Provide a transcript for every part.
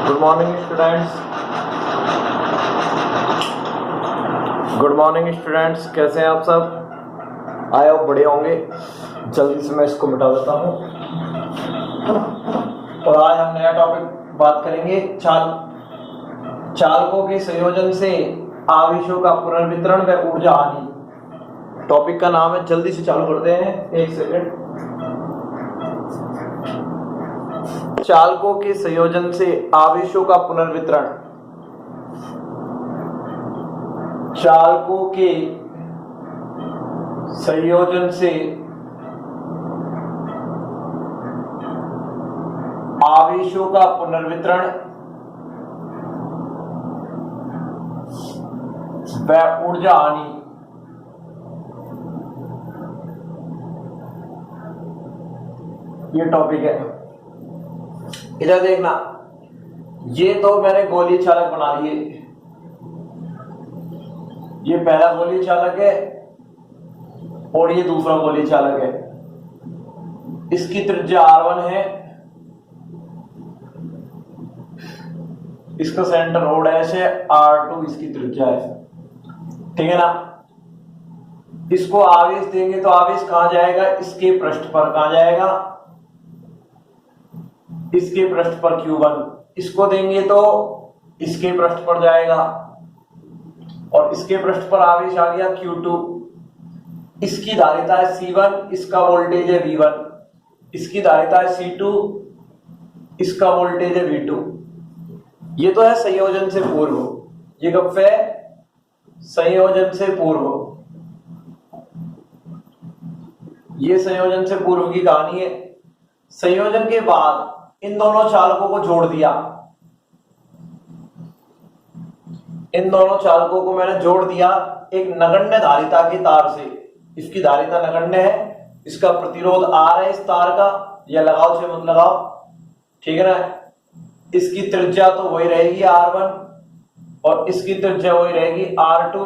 Good morning students. Good morning students, कैसे हैं आप सब? आए हो बढ़िया होंगे। जल्दी से मैं इसको मिटा देता हूँ। और आज हम नया टॉपिक बात करेंगे, चालकों के संयोजन से आवेशों का पुनर्वितरण व ऊर्जा हानि। टॉपिक का नाम है, जल्दी से चालू करते हैं, एक सेकंड। चालकों के संयोजन से आवेशों का पुनर्वितरण। चालकों के संयोजन से आवेशों का पुनर्वितरण व ऊर्जा हानि। ये टॉपिक है। इधर देखना, ये तो मैंने गोलीय चालक बना लिए। ये पहला गोलीय चालक है और ये दूसरा गोलीय चालक है। इसकी त्रिज्या R1 है, इसका सेंटर O डैश है, R2 इसकी त्रिज्या है। ठीक है ना। इसको आवेश देंगे तो आवेश कहां जाएगा? इसके पृष्ठ पर। कहां जाएगा? इसके पृष्ठ पर Q1। इसको देंगे तो इसके पृष्ठ पर जाएगा और इसके पृष्ठ पर आवेश आ गया Q2। इसकी धारिता है C1, इसका वोल्टेज है V1। इसकी धारिता है C2, इसका वोल्टेज है V2। ये तो है संयोजन से पूर्व। ये कब है? संयोजन से पूर्व। ये संयोजन से पूर्व की कहानी है। संयोजन के बाद इन दोनों चालकों को जोड़ दिया। इन दोनों चालकों को मैंने जोड़ दिया एक नगण्य धारिता के तार से। इसकी धारिता नगण्य है, इसका प्रतिरोध R है इस तार का, या लगाओ चाहे मत लगाओ, ठीक है ना। इसकी त्रिज्या तो वही रहेगी R1 और इसकी त्रिज्या वही रहेगी R2।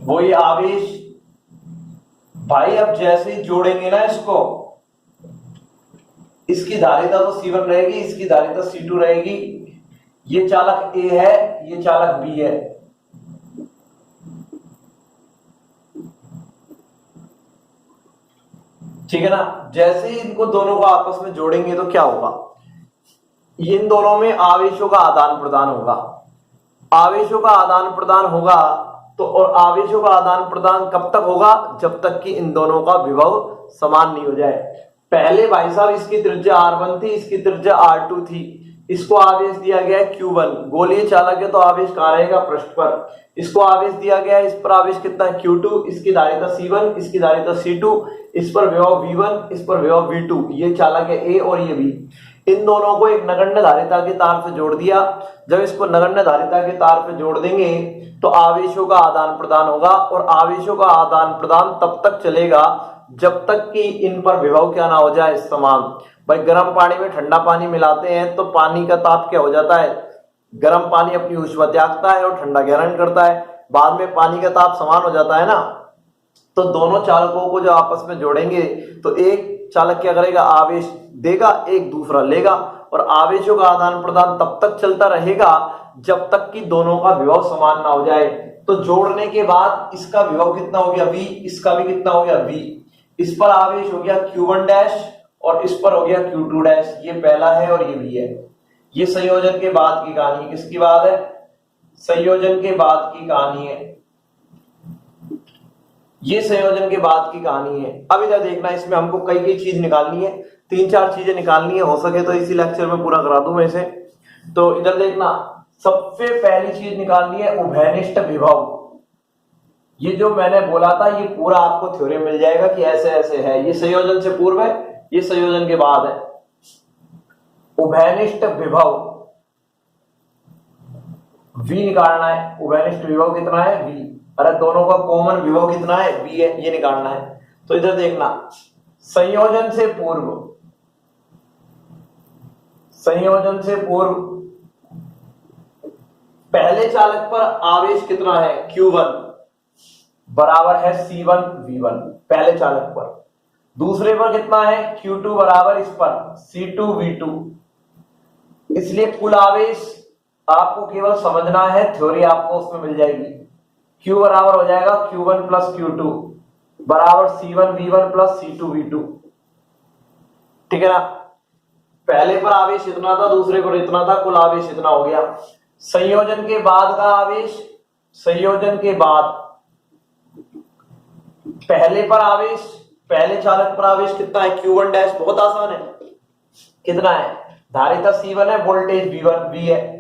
वही आवेश भाई। अब जैसे ही जोड़ेंगे ना इसको, इसकी धारिता तो C1 रहेगी, इसकी धारिता C2 रहेगी। ये चालक A है, ये चालक B है। ठीक है ना। जैसे ही इनको दोनों को आपस में जोड़ेंगे तो क्या होगा? इन दोनों में आवेशों का आदान प्रदान होगा। आवेशों का आदान प्रदान होगा तो, और आवेशों का आदान प्रदान कब तक होगा? जब तक कि इन दोनों का विभव समान नहीं हो जाए। पहले भाई साहब इसकी त्रिज्या R1 थी, इसकी त्रिज्या R2 थी। इसको आवेश दिया गया है Q1। गोलीय चालक है तो आवेश कहां रहेगा? पृष्ठ पर। इसको आवेश दिया गया है, इस पर आवेश कितना है? Q2। इसकी धारिता C1, इसकी धारिता C2, इस पर विभव V1, इस पर विभव V2। ये चालक है A और ये B। इन दोनों को एक नगण्य धारिता के तार से जोड़ दिया। जब इसको नगण्य धारिता के तार पे जोड़ देंगे तो आवेशों का आदान प्रदान होगा, और आवेशों का आदान प्रदान तब तक चलेगा जब तक कि इन पर विभव क्या ना हो जाए? समान। भाई गर्म पानी में ठंडा पानी मिलाते हैं तो पानी का ताप क्या हो जाता है? गर्म पानी अपनी ऊष्मा त्यागता है और ठंडा ग्रहण करता है। बाद में पानी का ताप समान हो जाता है ना। तो दोनों चालकों को जो आपस में जोड़ेंगे तो एक चालक क्या करेगा? आवेश देगा, एक दूसरा लेगा, और आवेशों का आदान प्रदान तब तक चलता रहेगा जब तक कि दोनों का विभव समान ना हो जाए। तो जोड़ने के बाद इसका विभव कितना हो गया? V। इसका भी कितना हो गया? V। इस पर आवेश हो गया Q1 डैश और इस पर हो गया Q2 डैश। ये पहला है और ये भी है। ये संयोजन के बाद की कहानी। किसकी बात है? संयोजन के बाद की कहानी है। ये संयोजन के बाद की कहानी है। अब इधर देखना, इसमें हमको कई कई चीज निकालनी है, 3-4 चीजें निकालनी है। हो सके तो इसी लेक्चर में पूरा करा दूं मैं इसे। तो इधर देखना, सबसे पहली चीज निकालनी है उभयनिष्ठ विभव। ये जो मैंने बोला था ये पूरा आपको थ्योरी मिल जाएगा कि ऐसे ऐसे है। ये संयोजन से पूर्व है, ये संयोजन के बाद है। उभयनिष्ठ विभव V निकालना है। उभयनिष्ठ विभव कितना है? V। अरे दोनों का कॉमन विभव कितना है? V है, ये निकालना है। तो इधर देखना, संयोजन से पूर्व, संयोजन से पूर्व पहले चालक पर आवेश कितना है? Q1 बराबर है C1 V1 पहले चालक पर। दूसरे पर कितना है? Q2 बराबर इस पर C2 V2। इसलिए कुल आवेश आपको केवल समझना है, थ्योरी आपको उसमें मिल जाएगी। Q बराबर हो जाएगा Q1 प्लस Q2 बराबर C1V1 प्लस C2V2। ठीक है ना, पहले पर आवेश इतना था, दूसरे पर इतना था, कुल आवेश इतना हो गया। संयोजन के बाद का आवेश, संयोजन के बाद पहले पर आवेश, पहले चालक पर आवेश कितना है Q1 डैश, बहुत आसान है, कितना है, धारिता C1 है, वोल्टेज V है।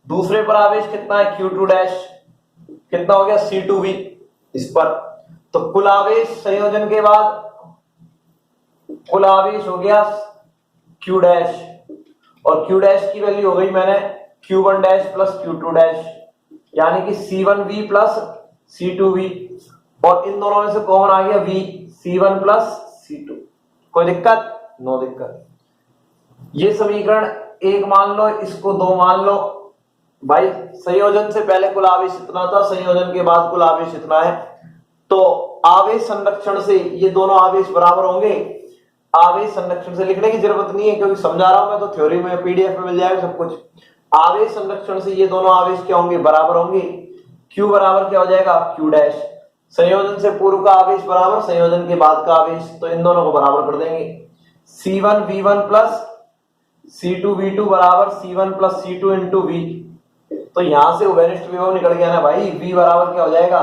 दूसरे पर आवेश कितना है Q2 डैश, कितना हो गया C2V इस पर। तो कुल आवेश संयोजन के बाद कुल आवेश हो गया Q डैश, और Q डैश की वैल्यू हो गई मैंने Q1 dash plus Q2 dash, यानी कि C1V प्लस C2V, और इन दोनों में से कॉमन आ गया V, C1 प्लस C2। कोई दिक्कत? नो दिक्कत। ये समीकरण 1 मान लो, इसको 2 मान लो। भाई संयोजन से पहले कुल आवेश इतना था, संयोजन के बाद कुल आवेश इतना है, तो आवेश संरक्षण से ये दोनों आवेश बराबर होंगे। आवेश संरक्षण से लिखने की जरूरत नहीं है क्योंकि समझा रहा हूं मैं, तो थ्योरी में पीडीएफ में मिल जाएगा सब कुछ। आवेश संरक्षण से ये दोनों आवेश क्या होंगे, बराबर होंगे। Q बराबर क्या हो जाएगा Q डैश, संयोजन से पूर्व का आवेश बराबर संयोजन के बाद का आवेश, तो इन दोनों को बराबर कर देंगे। C1V1 प्लस C2V2 बराबर C1 plus C2 into V। तो यहां से उभयनिष्ठ विभव निकल गया ना भाई, V बराबर क्या हो जाएगा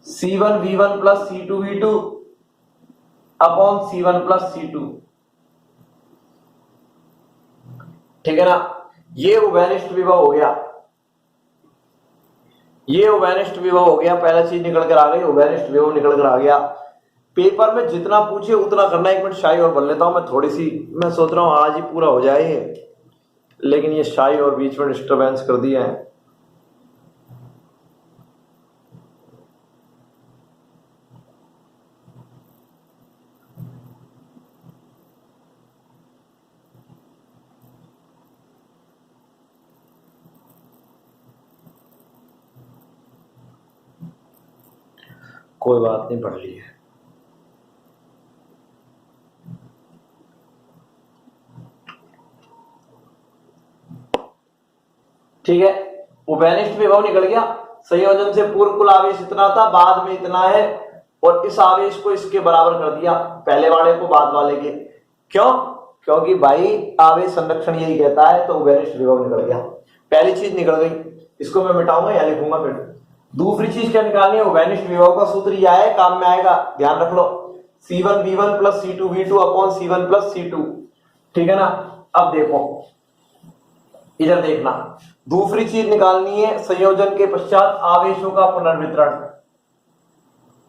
C1V1 plus C2V2 upon C1 plus C2। ठीक है ना, ये उभयनिष्ठ विभव हो गया, ये उभयनिष्ठ विभव हो गया, पहला चीज निकल कर आ गई, उभयनिष्ठ विभव निकल कर आ गया। पेपर में जितना पूछे उतना करना। 1 मिनट शाही और भर लेता हूं मैं, थोड़ी सी मैं सोच रहा हूं आज ही पूरा हो जाए, लेकिन ये शाही और बीच में डिस्टर्बेंस कर दिया है। कोई बात नहीं, पढ़ ली है। ठीक है, उभयनिष्ठ विभव निकल गया। संयोजन से पूर्व कुल आवेश इतना था, बाद में इतना है, और इस आवेश को इसके बराबर कर दिया, पहले वाले को बाद वाले के। क्यों? क्योंकि भाई आवेश संरक्षण यही कहता है, तो उभयनिष्ठ विभव निकल गया। पहली चीज निकल गई, इसको मैं मिटाऊंगा या लिखूंगा फिर। दूसरी चीज क्या निकालनी है, उभयनिष्ठ विभव का सूत्र यह है, काम में आएगा, ध्यान रख लो, C1V1 plus C2V2 upon C1 plus C2। ठीक है ना, अब देखो इधर देखना, दूसरी चीज निकालनी है, संयोजन के पश्चात आवेशों का पुनर्वितरण।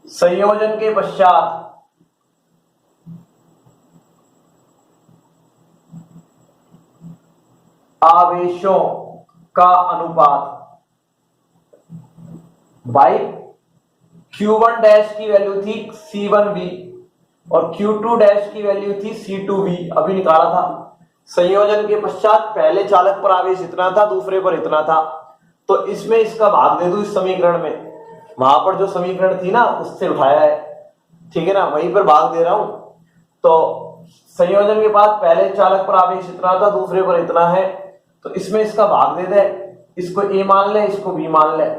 संयोजन के पश्चात आवेशों का अनुपात। भाई Q1 डैश की वैल्यू थी C1V और Q2 डैश की वैल्यू थी C2V, अभी निकाला था। संयोजन के पश्चात पहले चालक पर आवेश इतना था, दूसरे पर इतना था, तो इसमें इसका भाग दे दूं इस समीकरण में, वहां पर जो समीकरण थी ना उससे उठाया है। ठीक है ना, वहीं पर भाग दे रहा हूं। तो संयोजन के बाद पहले चालक पर आवेश इतना था, दूसरे पर इतना है, तो इसमें इसका भाग दे दे, इसको A मान ले, इसको B मान ले,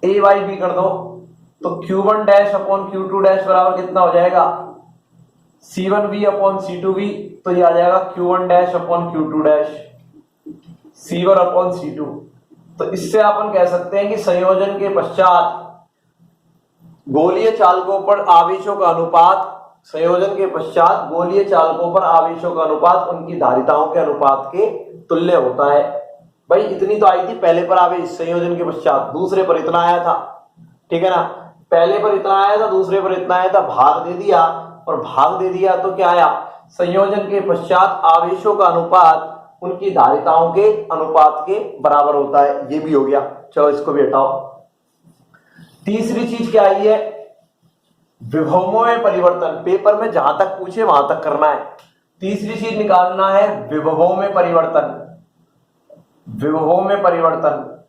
A बाई B कर दो, तो Q1 dash upon Q2 dash बराबर कितना हो जाएगा C1V अपॉन C2V, तो ये आ जाएगा Q1 dash upon Q2 dash C1 upon C2। तो इससे अपन कह सकते हैं कि संयोजन के पश्चात गोलीय चालकों पर आवेशों का अनुपात, संयोजन के पश्चात गोलीय चालकों पर आवेशों का अनुपात उनकी धारिताओं के अनुपात के तुल्य होता है। भाई इतनी तो आई थी पहले पर आवेश संयोजन के पश्चात, दूसरे पर इतना आया था। ठीक है ना, पहले पर इतना आया था, दूसरे पर इतना आया था, भाग दे दिया, और भाग दे दिया तो क्या आया, संयोजन के पश्चात आवेशों का अनुपात उनकी धारिताओं के अनुपात के बराबर होता है। ये भी हो गया, चलो इसको भी हटाओ। तीसरी चीज क्या आई है, विभवों में परिवर्तन। पेपर में जहां तक पूछे वहां तक करना है। तीसरी चीज निकालना है विभवों में परिवर्तन। विभवों में परिवर्तन,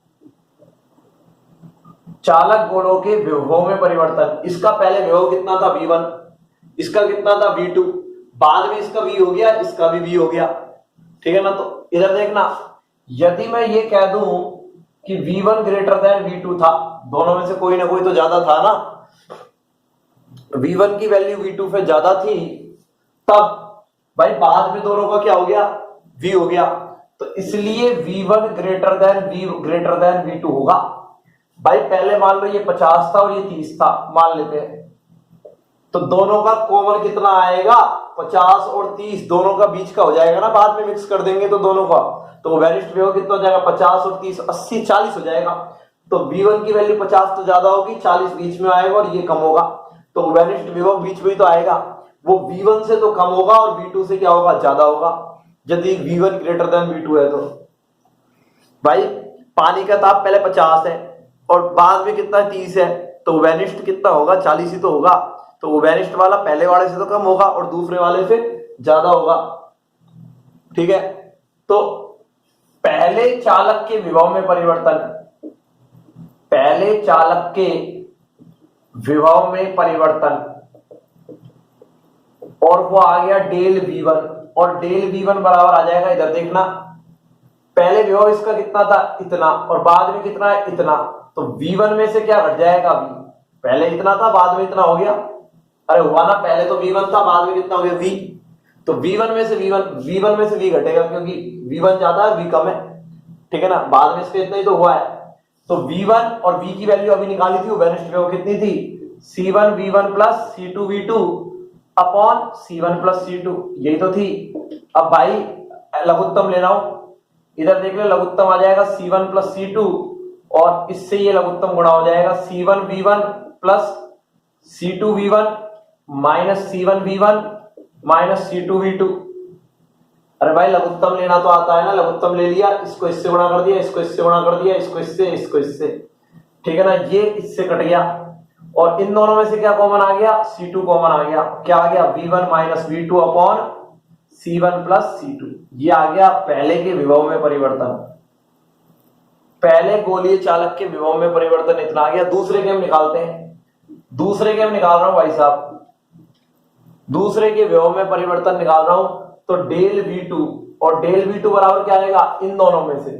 चालक गोलों के विभवों में परिवर्तन। इसका पहले विभव कितना था V1, इसका कितना था V2, बाद में इसका v हो गया, इसका भी v हो गया, ठीक है ना। तो इधर देखना, यदि मैं ये कह दूं कि v1 ग्रेटर देन v2 था, दोनों में से कोई ना कोई तो ज्यादा था ना, v1 की वैल्यू v2 पे ज्यादा थी, तब भाई बाद में दोनों का क्या हो गया, v हो गया। तो इसलिए v1 ग्रेटर देन v2 होगा। भाई पहले मान लो ये 50 था और ये 30 था, मान लेते हैं, तो दोनों का कॉमन कितना आएगा, 50 और 30 दोनों का बीच का हो जाएगा ना, बाद में मिक्स कर देंगे तो दोनों का, तो वैनिस्ट विभव कितना हो जाएगा, 50 और 30 80 40 हो जाएगा। तो v1 की वैल्यू 50 तो ज्यादा होगी, 40 बीच में आएगा और ये कम होगा, तो वैनिस्ट विभव बीच में ही तो आएगा, वो v1 से तो कम होगा और v2 से क्या होगा, ज्यादा होगा, यदि v1 ग्रेटर देन v2 है। तो भाई पानी का ताप पहले 50 है और बाद में कितना 30 है, तो वैनिस्ट कितना होगा, 40 ही तो होगा, तो वैनिस्ट वाला पहले वाले से तो कम होगा और दूसरे वाले से ज्यादा होगा, ठीक है। तो पहले चालक के विभव में परिवर्तन, पहले चालक के विभव में परिवर्तन, और वो आ गया डेल v1, और डेल v1 बराबर आ जाएगा, इधर देखना, पहले विभव इसका कितना था, इतना, और बाद में कितना है, इतना, तो v1 में से क्या घट जाएगा, v, पहले इतना था बाद में इतना हो गया, अरे हुआ ना, पहले तो v1 था बाद में कितना हो गया, v, तो v1 में से v घटेगा, क्योंकि v1 ज्यादा है v कम है, ठीक है ना, बाद में इसका इतना ही तो हुआ है। तो v1 और v की वैल्यू अभी निकाली थी, वैनिस्ट विभव कितनी थी, c1 v1 plus c2 v2 upon c1 plus c2, यही तो थी। अब भाई लघुत्तम ले रहा हूं, इधर देख ले, लघुत्तम आ जाएगा c1 प्लस c2, और इससे ये लघुत्तम गुणा हो जाएगा, c1 v1 plus c2 v1 minus c1 v1 minus c2 v2। अरे भाई लघुत्तम लेना तो आता है ना, लघुत्तम ले लिया, इसको इससे गुणा कर दिया, इसको इससे गुणा कर दिया, इसको इससे, ठीक है ना, ये इससे कट गया, और इन दोनों में से क्या कॉमन आ गया, c2 कॉमन आ गया, क्या आ गया, v1 minus v2 upon c1 plus c2, ये आ गया पहले के विभव में परिवर्तन, पहले गोलीय चालक के विभव में परिवर्तन इतना आ गया। दूसरे के हम निकालते हैं, दूसरे के हम निकाल रहा हूं भाई साहब, दूसरे के विभव में परिवर्तन निकाल रहा हूं, तो डेल v2, और डेल v2 बराबर क्या आएगा, इन दोनों में से,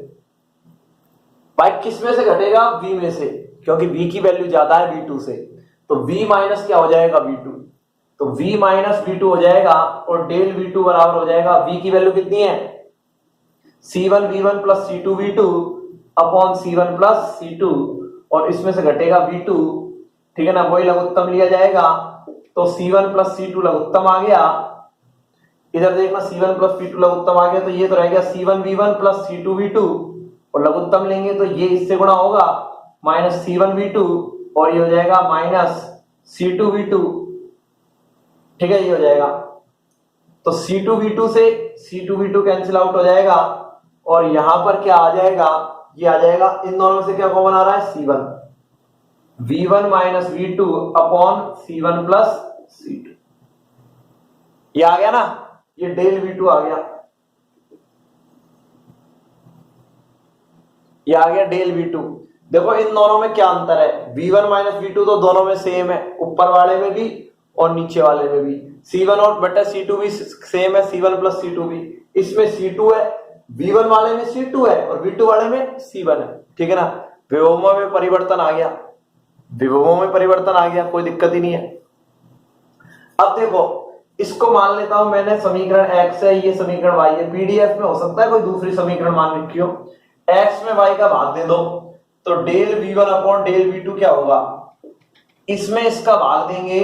भाई किस में से घटेगा, v में से, क्योंकि v की वैल्यू ज्यादा है v2 से, तो v माइनस क्या हो जाएगा, v2, तो v माइनस v2 हो जाएगा, और डेल v2 बराबर हो जाएगा, v की वैल्यू कितनी है, c1 v1 plus c2 v2 upon c1 plus c2, और इसमें से घटेगा v2, ठीक है ना, वही लघुत्तम लिया जाएगा, तो c1 प्लस c2 लघुत्तम आ गया, इधर देखना c1 प्लस c2 लघुत्तम आ गया, तो ये तो रह गया c1 v1 plus c2 v2, और लघुत्तम लेंगे तो ये इससे गुणा होगा, माइनस c1 v2, और ये हो जाएगा माइनस c2 v2, ठीक है, ये हो जाएगा, तो c2 v2 से c2 v2 कैंसिल आउट हो जाएगा, और यहां पर क्या आ जाएगा, ये आ जाएगा, इन दोनों में से क्या कॉमन आ रहा है, c1, v1 minus v2 upon c1 plus c2, ये आ गया ना, ये डेल v2 आ गया, ये आ गया डेल v2। देखो इन दोनों में क्या अंतर है, v1 माइनस v2 तो दोनों में सेम है, ऊपर वाले में भी और नीचे वाले में भी, c1 और बटा c2 भी सेम है, c1 प्लस c2 भी, इसमें c2 है, v1 वाले में c2 है और v2 वाले में c1 है, ठीक है ना, विभवों में परिवर्तन आ गया, विभवों में परिवर्तन आ गया, कोई दिक्कत ही नहीं है। अब देखो इसको मान लेता हूं मैंने, समीकरण x है, ये समीकरण y है, पीडीएफ में हो सकता है कोई दूसरी समीकरण मान रखी हो, x में y का भाग दे दो, तो del v1 upon del v2 क्या होगा, इसमें इसका भाग देंगे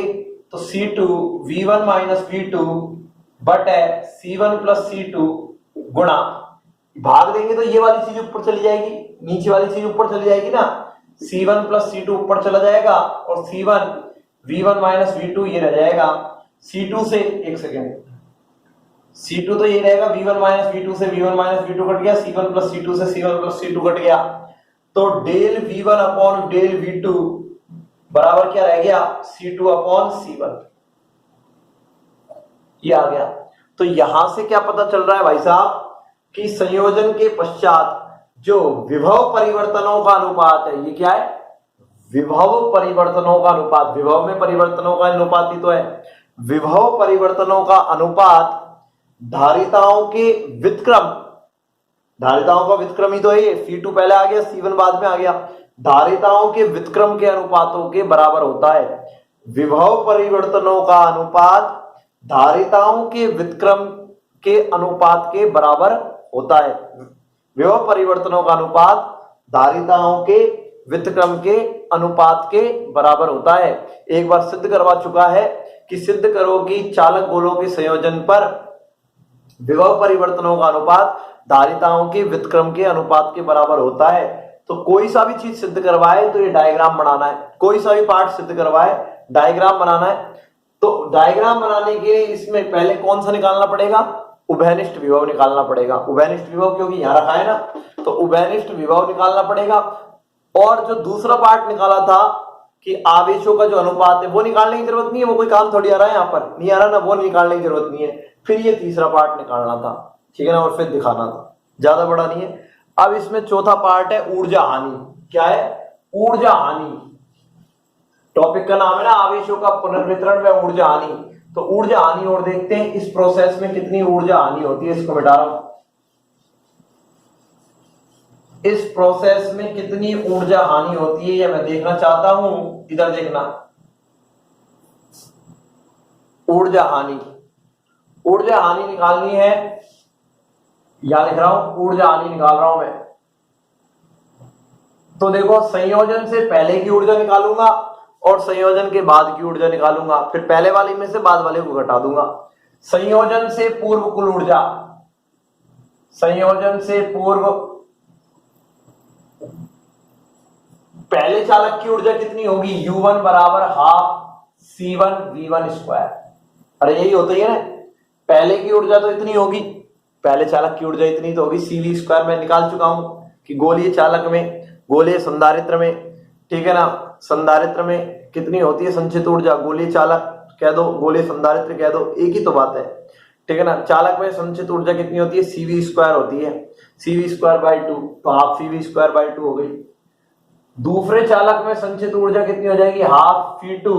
तो c2 v1 माइनस v2 बटे c1 प्लस c2 गुणा, भाग देंगे तो ये वाली चीज ऊपर चली जाएगी, नीचे वाली चीज ऊपर चली जाएगी ना, c1 प्लस c2 ऊपर चला जाएगा, और c1 v1 माइनस v2 ये रह जाएगा, c2 से, एक सेकेंड, c2 तो ये रहेगा, v1 माइनस v2 से v1 माइनस v2 कट गया, c1 प्लस c2 से c1 प्लस c2 कट गया, तो del v1 upon del v2 बराबर क्या रह गया, c2 अपॉन c1, ये आ गया। तो यहां से क्या पता चल रहा है भाई साहब, कि संयोजन के पश्चात जो विभव परिवर्तनों का अनुपात है, ये क्या है, विभव परिवर्तनों का अनुपात, विभव में परिवर्तनों का अनुपात ही तो है, विभव परिवर्तनों का अनुपात धारिताओं के व्युत्क्रम, धारिताओं का व्युत्क्रम ही तो है ये, C2 पहले आ गया, C1 बाद में आ गया, धारिताओं के व्युत्क्रम के अनुपातों के बराबर होता है। विभव परिवर्तनों का अनुपात धारिताओं के व्युत्क्रम के अनुपात के बराबर होता है। विभव परिवर्तनों का अनुपात धारिताओं के व्युत्क्रम के अनुपात के बराबर होता है। एक बार सिद्ध करवा चुका है कि सिद्ध करो कि चालक गोलों के संयोजन पर विभव परिवर्तनों का अनुपात धारिताओं के व्युत्क्रम के अनुपात के बराबर होता है। तो कोई सा भी चीज सिद्ध करवाए तो ये डायग्राम बनाना है, कोई सा भी पार्ट सिद्ध करवाए डायग्राम बनाना है। तो डायग्राम बनाने के लिए इसमें पहले कौन सा निकालना पड़ेगा, उभयनिष्ठ विभव निकालना पड़ेगा। उभयनिष्ठ विभव क्योंकि यहां रखा है ना, तो उभयनिष्ठ विभव निकालना पड़ेगा। और जो दूसरा पार्ट निकाला था कि आवेशों का जो अनुपात है वो निकालने की जरूरत नहीं है, वो कोई काम थोड़ी आ रहा है, यहां पर नहीं आ रहा ना, वो निकालने की जरूरत नहीं है। फिर ये तीसरा पार्ट निकालना था, ठीक है ना, और फिर दिखाना था, ज्यादा बड़ा नहीं है। अब इसमें चौथा पार्ट है ऊर्जा हानि। क्या है, ऊर्जा हानि। टॉपिक का नाम है ना आवेशों का पुनर्वितरण व ऊर्जा हानि। तो ऊर्जा हानि और देखते हैं इस प्रोसेस में कितनी ऊर्जा हानि होती है। इसको मिटा रहा हूं, इस प्रोसेस में कितनी ऊर्जा हानि होती है ये मैं देखना चाहता हूं। इधर देखना, ऊर्जा हानि, ऊर्जा हानि निकालनी है, यहां लिख रहा हूं ऊर्जा हानि निकाल रहा हूं मैं। तो देखो संयोजन से पहले की ऊर्जा निकालूंगा और संयोजन के बाद की ऊर्जा निकालूंगा, फिर पहले वाले में से बाद वाले को घटा दूंगा। संयोजन से पूर्व कुल ऊर्जा, संयोजन से पूर्व पहले चालक की ऊर्जा कितनी होगी, U1 बराबर हाफ C1 V1 स्क्वायर। अरे यही होता ही है ना, पहले की ऊर्जा तो इतनी होगी, पहले चालक की ऊर्जा इतनी तो होगी, CV स्क्वायर मैं निकाल चुका हूं कि गोलीय चालक में, गोलीय संधारित्र में, ठीक है ना, संधारित्र में कितनी होती है संचित ऊर्जा, गोलीय चालक कह दो, गोलीय संधारित्र कह दो, एक ही तो बात है, ठीक है ना। चालक में संचित ऊर्जा कितनी होती है, CV स्क्वायर होती है, CV स्क्वायर बाई 2, तो हाफ CV स्क्वायर बाई 2 हो गई। दूसरे चालक में संचित ऊर्जा कितनी हो जाएगी, हाफ V2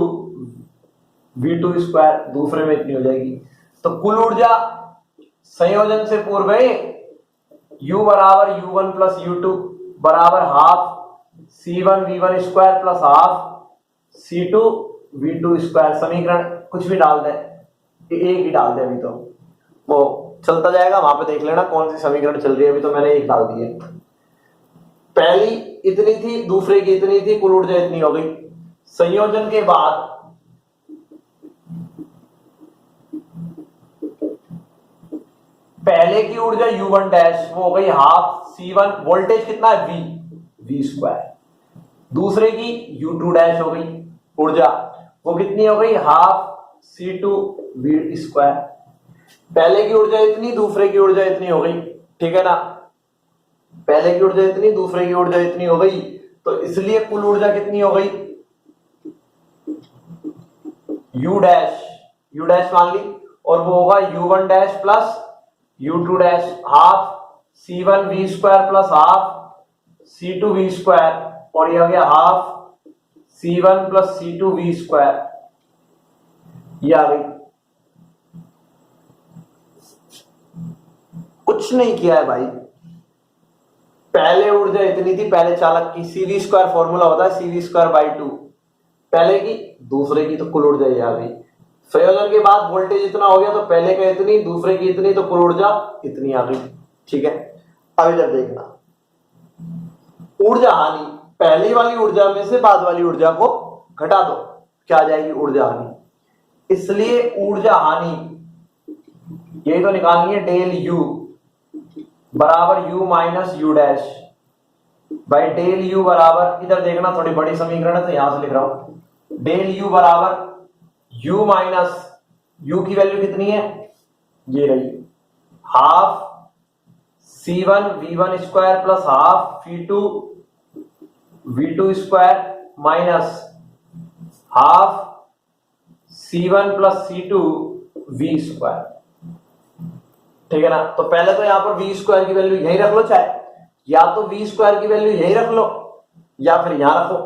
V2 स्क्वायर, दूसरे में इतनी हो जाएगी। तो कुल ऊर्जा संयोजन से पूर्व U बराबर U1 प्लस U2 बराबर half C1 V1 square plus half C2 V2 square. समीकरण कुछ भी डाल दें, एक ही डाल दें, अभी तो वो चलता जाएगा, वहां पे देख लेना कौन सी समीकरण चल रही है। अभी तो मैंने एक डाल दी है, पहली इतनी थी, दूसरे की इतनी थी, कुल ऊर्जा इतनी हो गई। संयोजन के बाद पहले की ऊर्जा U1 डैश वो हो गई हाफ C1, वोल्टेज कितना है V स्क्वायर। दूसरे की U2 डैश हो गई ऊर्जा, वो कितनी हो गई, हाफ C2 V स्क्वायर। पहले की ऊर्जा इतनी, दूसरे की ऊर्जा इतनी हो गई, ठीक है ना, पहले की ऊर्जा इतनी, दूसरे की ऊर्जा इतनी हो गई, तो इसलिए कुल ऊर्जा कितनी हो गई, U डैश मान ली, और वो होगा U1 dash plus U2 dash, half C1 V square plus half C2 V square, और ये हो गया half C1 plus C2 V square, ये आ गई। कुछ नहीं किया है भाई, पहले ऊर्जा इतनी थी पहले चालक की, CV स्क्वायर फॉर्मूला होता है CV स्क्वायर बाई 2, पहले की दूसरे की, तो कुल ऊर्जा ये आ गई। संयोजन के बाद वोल्टेज इतना हो गया, तो पहले का इतनी, दूसरे की इतनी, तो कुल ऊर्जा इतनी आ गई, ठीक है। अब इधर देखना, ऊर्जा हानि, पहली वाली ऊर्जा में से बाद वाली ऊर्जा को घटा दो, क्या आ जाएगी, ऊर्जा हानि। इसलिए ऊर्जा हानि यही तो निकालनी है, डेल U बराबर U minus U dash by del U बराबर, इधर देखना थोड़ी बड़ी समीकरण है तो यहां से लिख रहा हूं, डेल U बराबर U माइनस U की वैल्यू कितनी है, ये रही, half C1 V1 square plus half C2 V2 square minus half C1 plus C2 V square, ठीक है ना। तो पहले तो यहां पर V स्क्वायर की वैल्यू यही रख लो, चाहे या तो V स्क्वायर की वैल्यू यही रख लो या फिर यहां रखो,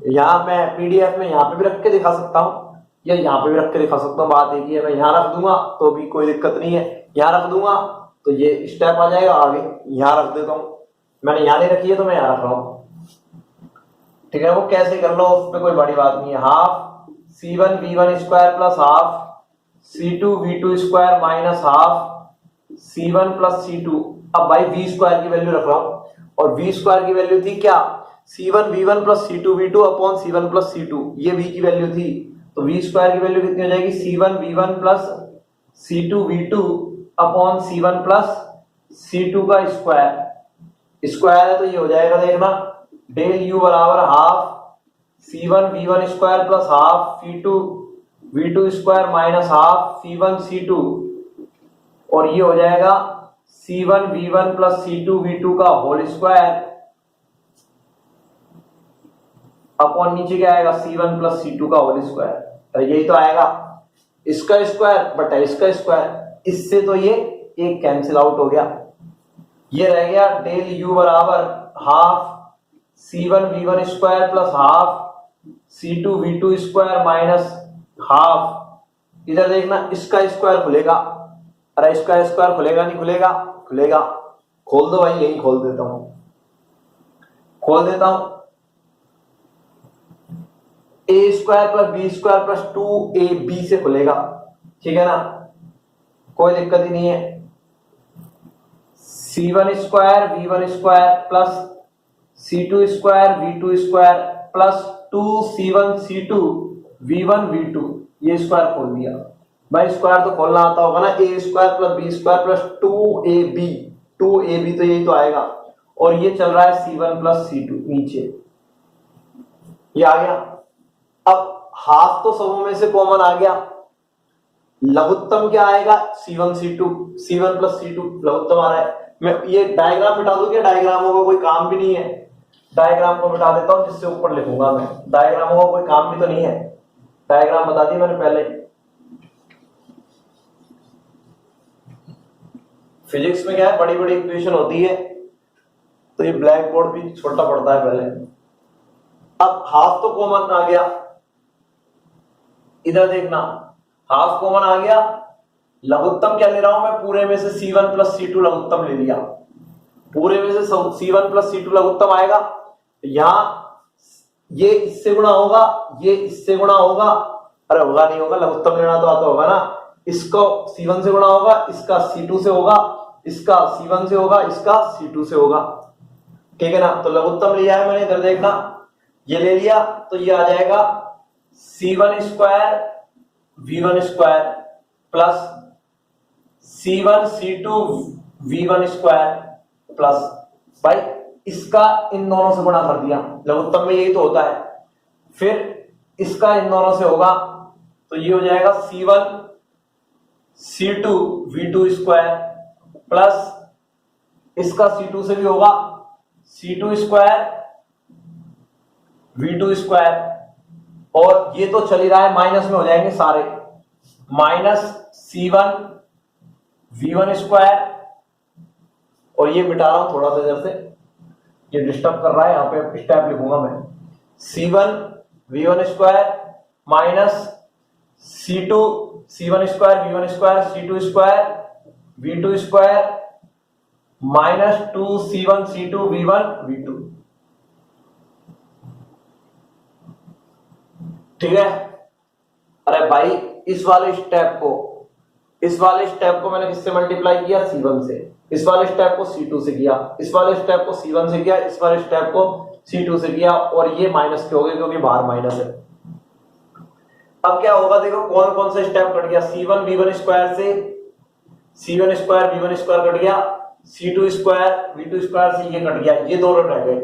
यहां मैं PDF में यहां पे भी रख के दिखा सकता हूं, या यहाँ पे भी रख के दिखा सकता हूँ, बात एक ही है। मैं यहाँ रख दूंगा तो भी कोई दिक्कत नहीं है, यहाँ रख दूंगा तो ये स्टेप आ जाएगा आगे, यहाँ रख देता हूँ, मैंने यहाँ नहीं रखी है तो मैं यहाँ रख रहा हूँ। ठीक है, वो कैसे कर लो उसमें कोई बड़ी बात नहीं है। Half C1 V1 square plus half C2 V2 square minus half C1 plus C2। अब भाई V स्क्वायर की वैल्यू रख रहा हूं, और V स्क्वायर की वैल्यू थी क्या, C1 V1 plus C2 V2 upon C1 plus C2, ये V की वैल्यू थी। तो V स्क्वायर की वैल्यू कितनी हो जाएगी, C1 V1 plus C2 V2 upon C1 plus C2 का स्क्वायर, स्क्वायर है तो ये हो जाएगा, देखना डेल U बराबर half C1 V1 square plus half C2 V2 square minus half C1 C2, और ये हो जाएगा C1 V1 plus C2 V2 का होल स्क्वायर अपॉन नीचे क्या आएगा C1 प्लस C2 का होल स्क्वायर, तो यही तो आएगा, इसका स्क्वायर बटा इसका स्क्वायर, इससे तो ये एक कैंसिल आउट हो गया, ये रह गया डेल U बराबर half C1 V1 square plus half C2 V2 square minus half, इधर देखना इसका स्क्वायर खुलेगा, अरे इसका स्क्वायर खुलेगा नहीं खुलेगा, खुलेगा, खोल दो भाई, यही खोल देता हूं, खोल देता हूं, A square plus B square plus 2ab से खुलेगा, ठीक है ना, कोई दिक्कत ही नहीं है। C1 square V1 square plus C2 square V2 square plus 2C1 C2 V1 V2, ये स्क्वायर खोल दिया भाई, स्क्वायर तो खोलना आता होगा ना, A square plus B square plus 2ab तो यही तो आएगा, और ये चल रहा है C1 प्लस C2 नीचे, ये आ गया। अब हाफ तो सबों में से कॉमन आ गया, लघुत्तम क्या आएगा C1 C2, C1 plus C2 लघुत्तम आ रहा है। मैं ये डायग्राम मिटा दूं क्या, डायग्रामों का कोई काम भी नहीं है, डायग्राम को मिटा देता हूं जिससे ऊपर लिखूंगा मैं, डायग्रामों का कोई काम भी तो नहीं है, डायग्राम बता दी मैंने पहले। फिजिक्स में क्या है, बड़ी बड़ी इक्वेशन होती है तो ये ब्लैक बोर्ड भी छोटा पड़ता है पहले। अब हाफ तो कॉमन आ गया, इधर देखना हाफ कॉमन आ गया, लघुत्तम क्या ले रहा हूं मैं, पूरे में से C1 प्लस C2 लघुत्तम ले लिया, पूरे में से C1 प्लस C2 लघुत्तम आएगा, यहां ये इससे गुणा होगा, ये इससे गुणा होगा, अरे होगा नहीं होगा, लघुत्तम लेना तो आता होगा ना, इसको C1 से गुणा होगा, इसका C2 से होगा, इसका C1 से होगा, इसका C2 से होगा, ठीक है ना। तो लघुत्तम लिया है मैंने, इधर देखना ये ले लिया, तो ये आ जाएगा C1 square V1 square plus C1 C2 V1 square plus, भाई इसका इन दोनों से गुणा कर दिया, लघुत्तम में यही तो होता है, फिर इसका इन दोनों से होगा तो ये हो जाएगा C1 C2 V2 square plus इसका C2 से भी होगा C2 स्क्वायर V2 स्क्वायर, और ये तो चल ही रहा है, माइनस में हो जाएंगे सारे, माइनस C1 V1 स्क्वायर, और ये मिटा रहा हूं थोड़ा सा इधर से, ये डिस्टर्ब कर रहा है, यहां पे स्टेप लिखूंगा मैं, C1 V1 square minus C2 C1 square V1 square C2 square V2 square minus 2C1 C2 V1 V2, ठीक है। अरे भाई इस वाले स्टेप को मैंने किससे मल्टीप्लाई किया, C1 से, इस वाले स्टेप को C2 से किया, इस वाले स्टेप को C1 से किया, इस वाले स्टेप को C2 से किया, और ये माइनस के हो गए क्योंकि बाहर माइनस है। अब क्या होगा देखो, कौन कौन सा स्टेप कट गया, C1 V1 स्क्वायर से C1 square V1 square cut गया, C2 स्क्वायर V2 स्क्वायर से ये कट गया, ये दोनों रह गए,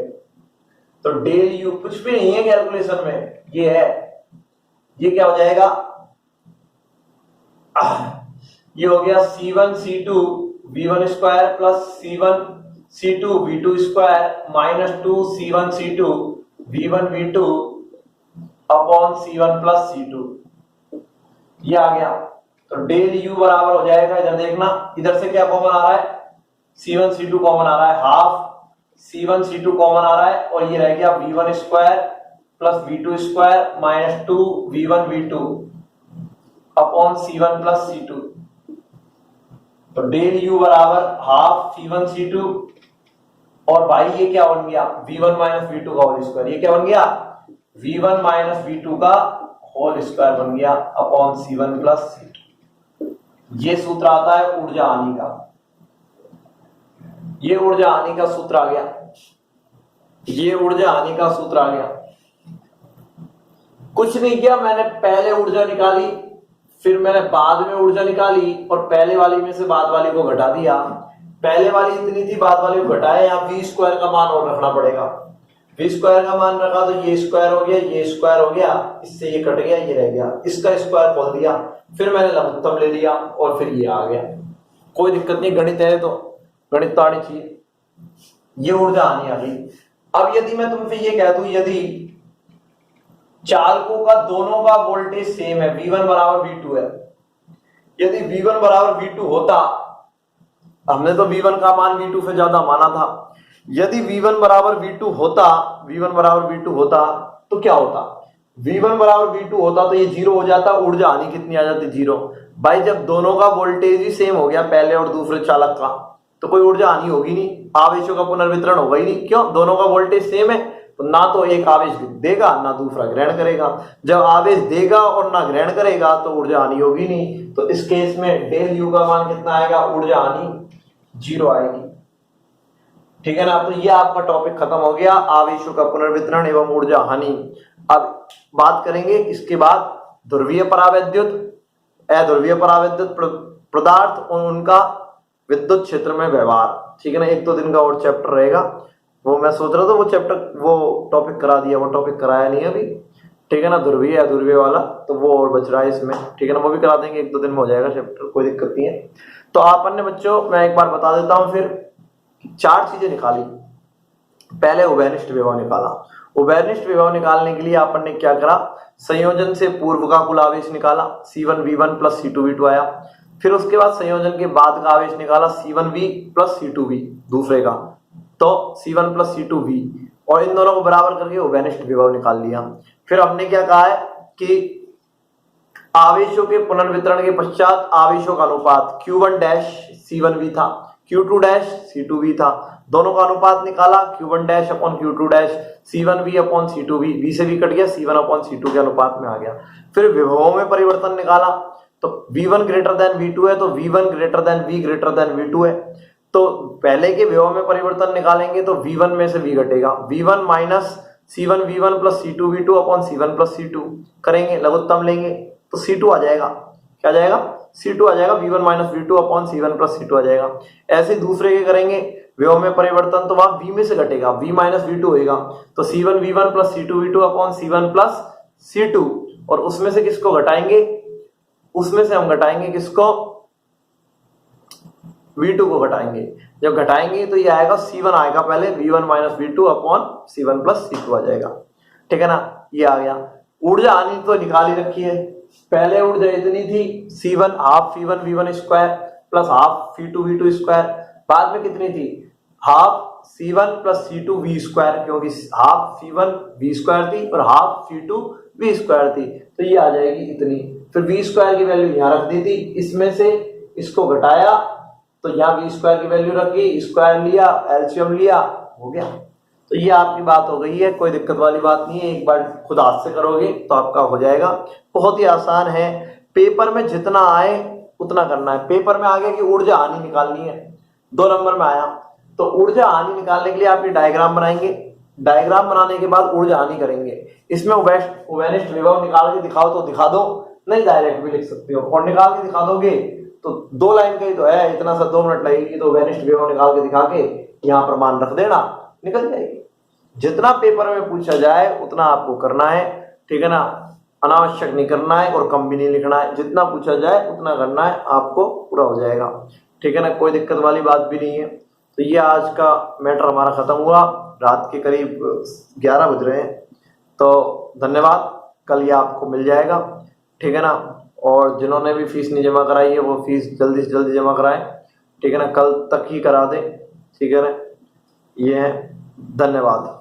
तो डेल U कुछ भी नहीं है कैलकुलेशन में, ये है, ये क्या हो जाएगा, ये हो गया C1 C2 V1 square plus C1 C2 V2 square minus 2C1 C2 V1 V2 upon C1 plus C2, ये आ गया। तो डेल U बराबर हो जाएगा, इधर देखना, इधर से क्या कॉमन आ रहा है, C1 C2 कॉमन आ रहा है, हाफ C1 C2 कॉमन आ रहा है, और ये रह गया V1 square plus V2 square minus 2 V1 V2 upon C1 plus C2। तो डेल U बराबर हाफ C1 C2 और भाई ये क्या बन गया V1 माइनस V2 का होल स्क्वायर। ये क्या बन गया V1 माइनस V2 का होल स्क्वायर बन गया अपॉन C1 प्लस C2। ये सूत्र आता है ऊर्जा हानि का। ये ऊर्जा हानि का सूत्र आ गया। ये ऊर्जा हानि का सूत्र आ गया। कुछ नहीं किया मैंने, पहले ऊर्जा निकाली, फिर मैंने बाद में ऊर्जा निकाली और पहले वाली में से बाद वाली को घटा दिया। पहले वाली इतनी थी, बाद वाली को घटाया। यहाँ v स्क्वायर का मान और रखना पड़ेगा। v स्क्वायर का मान रखा तो ये स्क्वायर हो गया, ये स्क्वायर हो गया, इससे ये कट गया, ये रह गया, इसका स्क्वायर खोल दिया, फिर मैंने लघुत्तम ले लिया और फिर ये आ गया। कोई दिक्कत नहीं, गणित है तो गणित तो आनी चाहिए। ये ऊर्जा आनी आ गई। अब यदि मैं तुमसे ये कह दूं यदि चालकों का दोनों का वोल्टेज सेम है, V1 बराबर V2 है, यदि V1 बराबर V2 होता, हमने तो V1 का मान V2 से ज्यादा माना था, यदि V1 बराबर V2 होता, V1 बराबर V2 होता तो क्या होता, V1 बराबर V2 होता तो ये जीरो हो जाता, ऊर्जा हानि कितनी आ जाती, जीरो। भाई जब दोनों का वोल्टेज ही सेम हो गया, पहले और दूसरे चालक का, तो कोई ऊर्जा हानि होगी नहीं, आवेशों का पुनर्वितरण होगा ही नहीं। क्यों, दोनों का वोल्टेज सेम है, तो ना तो एक आवेश देगा ना दूसरा ग्रहण करेगा। जब आवेश देगा और ना ग्रहण करेगा तो ऊर्जा हानि होगी नहीं। तो इस केस में डेल यू का मान कितना आएगा, ऊर्जा हानि जीरो आएगी। ठीक है ना। तो ये आपका टॉपिक खत्म हो गया, आवेशों का पुनर्वितरण एवं ऊर्जा हानि। अब बात करेंगे इसके बाद ध्रुवीय परावैद्युत, अध्रुवीय परावैद्युत पदार्थ और उनका विद्युत क्षेत्र में व्यवहार। ठीक है ना। एक दो दिन का और चैप्टर रहेगा, वो मैं सोच रहा था वो चैप्टर वो टॉपिक करा दिया, वो टॉपिक कराया नहीं अभी। ठीक है ना। ध्रुवीय अध्रुवीय वाला तो वो और बच रहा है इसमें। ठीक है ना, वो भी करा देंगे, एक दो दिन में हो जाएगा चैप्टर, कोई दिक्कत नहीं है। तो आपने बच्चों मैं एक बार बता देता हूं, फिर चार चीजें निकाली। पहले उभयनिष्ठ विभव निकाला। उभयनिष्ठ विभव निकालने के लिए आपन ने क्या करा, संयोजन से पूर्व का कुल आवेश निकाला, C1V1 प्लस C2V2 आया। फिर उसके बाद संयोजन के बाद का आवेश निकाला, C1V प्लस C2V दूसरे का, तो C1 प्लस C2V, और इन दोनों को बराबर करके उभयनिष्ठ विभव निकाल लिया। फिर हमने क्या कहा है कि आवेशों के पुनर्वितरण के पश्चात आवेशों का अनुपात Q1 डैश C1V था, Q2 डैश C2V था, दोनों का अनुपात निकाला, Q1 dash upon Q2 dash, C1V upon C2V, V से V कट गया, C1 अपॉन C2 के अनुपात में आ गया। फिर विभवों में परिवर्तन निकाला, तो V1 ग्रेटर देन V2 है, तो V1 greater than V greater than V2 है। तो पहले के विभव में परिवर्तन निकालेंगे तो V1 में से V घटेगा, V1 minus C1V1 plus C2V2 upon C1 plus C2 करेंगे, लघुत्तम लेंगे तो C2 आ जाएगा। क्या आ जाएगा, C2 आ जाएगा, V1 minus V2 upon C1 plus C2 आ जाएगा। ऐसे दूसरे के करेंगे विभव में परिवर्तन, तो वहां V में से घटेगा, V माइनस V2 होगा, तो C1V1 plus C2V2 upon C1 plus C2, और उसमें से किसको घटाएंगे, उसमें से हम घटाएंगे किसको, V2 को घटाएंगे। जब घटाएंगे तो ये आएगा C1 आएगा पहले, V1 minus V2 upon C1 plus C2 आ जाएगा। ठीक है ना, ये आ गया। ऊर्जा हानि तो निकाल ही रखी है, पहले ऊर्जा इतनी थी C1 half C1 V1 square plus half C2 V2 square, बाद में कितनी थी, half C1 plus C2 V square, क्योंकि हाफ C1 V स्क्वायर थी और हाफ C2 V स्क्वायर थी, तो ये आ जाएगी इतनी। फिर V स्क्वायर की वैल्यू यहाँ रख दी थी, इसमें से इसको घटाया तो यहाँ V स्क्वायर की वैल्यू रखी, स्क्वायर लिया, एलसीएम लिया, हो गया। तो ये आपकी बात हो गई है, कोई दिक्कत वाली बात नहीं है। एक बार खुद हाथ से करोगे तो आपका हो जाएगा, बहुत ही आसान है। पेपर में जितना आए उतना करना है। पेपर में आ गया कि ऊर्जा हानि निकालनी है, 2 नंबर में आया तो ऊर्जा हानि निकालने के लिए आप ये डायग्राम बनाएंगे, डायग्राम बनाने के बाद ऊर्जा हानि करेंगे। इसमें उभयनिष्ठ विभव निकाल के दिखाओ तो दिखा दो, नहीं डायरेक्ट भी लिख सकते हो, और निकाल के दिखा दोगे तो 2 लाइन का ही तो है, इतना सा 2 मिनट लगेगी, तो उभयनिष्ठ विभव निकाल के दिखा के यहाँ पर मान रख देना, निकल जाएगी। जितना पेपर में पूछा जाए उतना आपको करना है। ठीक है ना, अनावश्यक नहीं करना है और कम भी नहीं लिखना है, जितना पूछा जाए उतना करना है, आपको पूरा हो जाएगा। ठीक है ना, कोई दिक्कत वाली बात भी नहीं है। तो ये आज का मैटर हमारा खत्म हुआ, रात के करीब 11 बज रहे हैं। तो धन्यवाद, कल ये आपको मिल जाएगा। ठीक है ना, और जिन्होंने भी फीस नहीं जमा कराई है वो फीस जल्दी से जल्दी जमा कराएं। ठीक है ना, कल तक ही करा दें। ठीक है ना, ये है, धन्यवाद।